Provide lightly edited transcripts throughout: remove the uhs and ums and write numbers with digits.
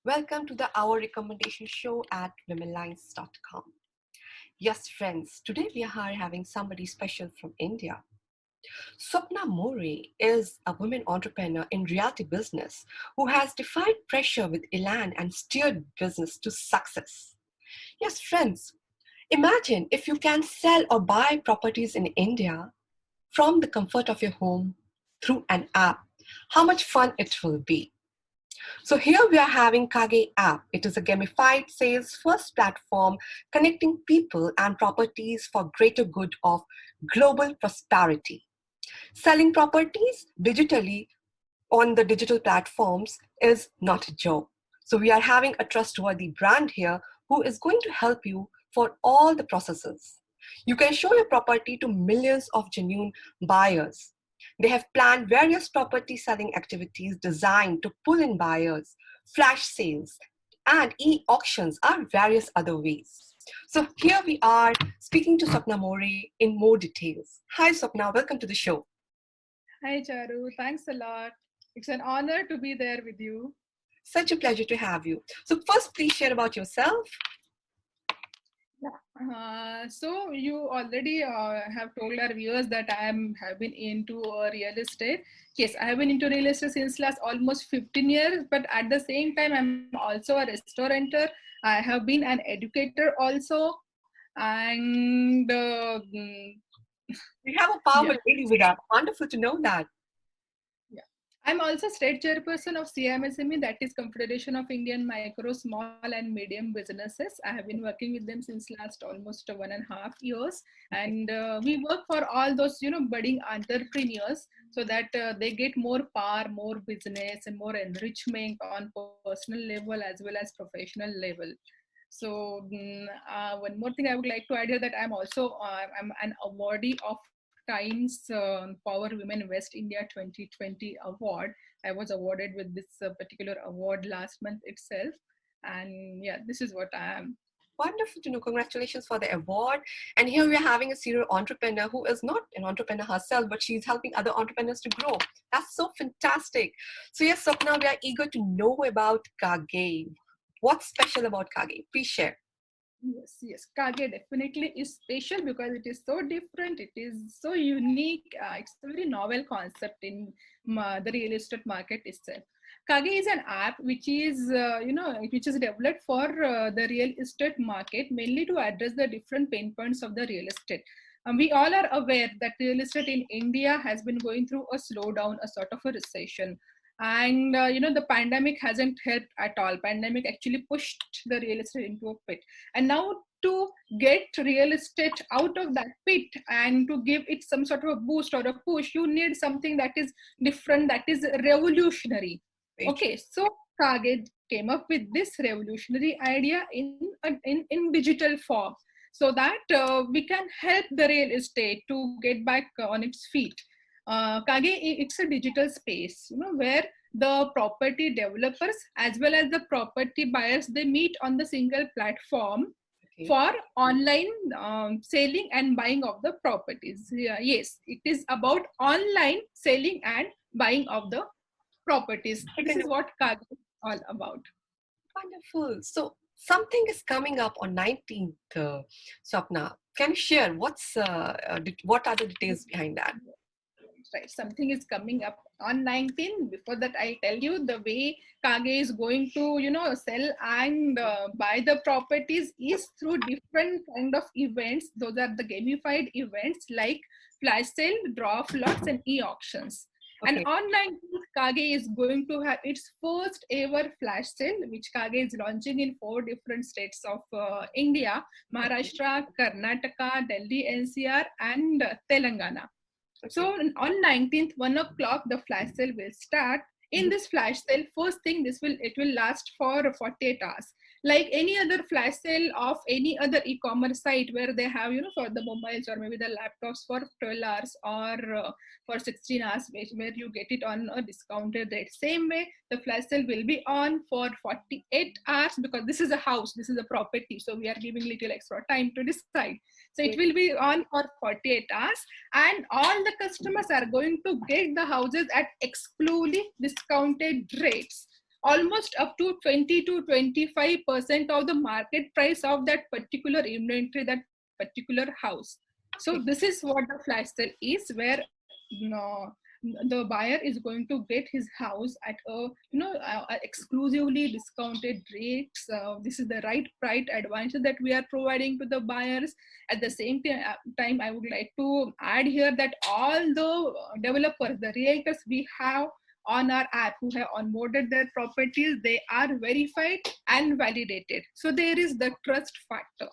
Welcome to the Our Recommendation Show at womenlines.com. Yes, friends, today we are having somebody special from India. Swapna More is a woman entrepreneur in reality business who has defied pressure with Elan and steered business to success. Yes, friends, imagine if you can sell or buy properties in India from the comfort of your home through an app. How much fun it will be. So here we are having Kage app. It is a gamified sales first platform connecting people and properties for greater good of global prosperity. Selling properties digitally on the digital platforms is not a joke. So we are having a trustworthy brand here who is going to help you for all the processes. You can show your property to millions of genuine buyers. They have planned various property selling activities designed to pull in buyers, flash sales, and e-auctions are various other ways. So here we are speaking to Sapna More in more details. Hi Sapna, welcome to the show. Hi, Charu. Thanks a lot. It's an honor to be there with you. Such a pleasure to have you. So first, please share about yourself. So you already have told our viewers that have been into real estate. Yes, I have been into real estate since last almost 15 years. But at the same time, I'm also a restaurateur. I have been an educator also, and We have a yeah. powerful lady with us. Wonderful to know that. Yeah. I'm also state chairperson of CMSME, that is Confederation of Indian Micro, Small and Medium Businesses. I have been working with them since last almost 1.5 years. And we work for all those, budding entrepreneurs so that they get more power, more business and more enrichment on personal level as well as professional level. So one more thing I would like to add here that I'm an awardee of Times Power Women West India 2020 award. I was awarded with this particular award last month itself, and yeah, this is what I am. Wonderful to know. Congratulations for the award. And here we are having a serial entrepreneur who is not an entrepreneur herself, but she's helping other entrepreneurs to grow. That's so fantastic. So yes, Swapna, we are eager to know about Kage. What's special about Kage? Please share. Yes. Kage definitely is special because it is so different. It is so unique. It's a very novel concept in the real estate market itself. Kage is an app which is developed for the real estate market, mainly to address the different pain points of the real estate. We all are aware that real estate in India has been going through a slowdown, a sort of a recession, and the pandemic hasn't helped at all. Pandemic actually pushed the real estate into a pit, and now to get real estate out of that pit and to give it some sort of a boost or a push, you need something that is different, that is revolutionary. Very true. Okay, so Kage came up with this revolutionary idea in digital form, so that we can help the real estate to get back on its feet. Kage, it's a digital space, where the property developers as well as the property buyers, they meet on the single platform Okay. for online selling and buying of the properties. Yeah, yes, it is about online selling and buying of the properties. This is what Kage is all about. Wonderful. So something is coming up on 19th, Swapna. Can you share what are the details behind that? Right, something is coming up on 19. Before that, I tell you the way Kage is going to sell and buy the properties is through different kind of events. Those are the gamified events like flash sale, draw of lots and e-auctions. And Okay. on 19th, Kage is going to have its first ever flash sale, which Kage is launching in 4 different states of India: Maharashtra, Karnataka, Delhi NCR, and Telangana. Okay. So on 19th, 1 o'clock, the flash sale will start. In Mhm. this flash sale, first thing, it will last for 48 hours. Like any other flash sale of any other e-commerce site where they have, for the mobiles or maybe the laptops for 12 hours or for 16 hours, where you get it on a discounted rate. Same way, the flash sale will be on for 48 hours because this is a house, this is a property. So we are giving little extra time to decide. So it Great. will be on for 48 hours, and all the customers are going to get the houses at exclusively discounted rates. almost up to 20 to 25% of the market price of that particular inventory, that particular house. So Okay. this is what the flash sale is, where the buyer is going to get his house at a exclusively discounted rates. This is the right price advantage that we are providing to the buyers. At the same time, I would like to add here that all the developers, the realtors we have on our app who have onboarded their properties, they are verified and validated. So there is the trust factor.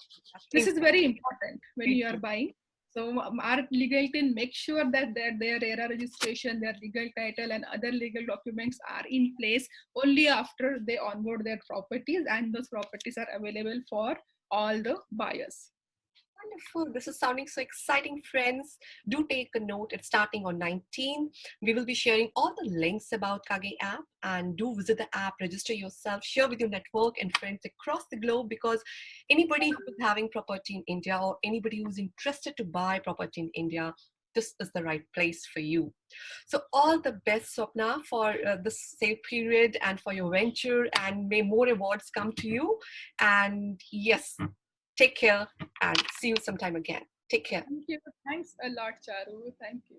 This is very important when you are buying. So our legal team makes sure that their ERA registration, their legal title, and other legal documents are in place only after they onboard their properties, and those properties are available for all the buyers. Wonderful. This is sounding so exciting, friends. Do take a note. It's starting on 19. We will be sharing all the links about Kage app, and do visit the app, register yourself, share with your network and friends across the globe, because anybody who is having property in India or anybody who's interested to buy property in India, this is the right place for you. So all the best, Swapna, for this sale period and for your venture, and may more awards come to you. And yes, take care and see you sometime again. Take care. Thank you. Thanks a lot, Charu. Thank you.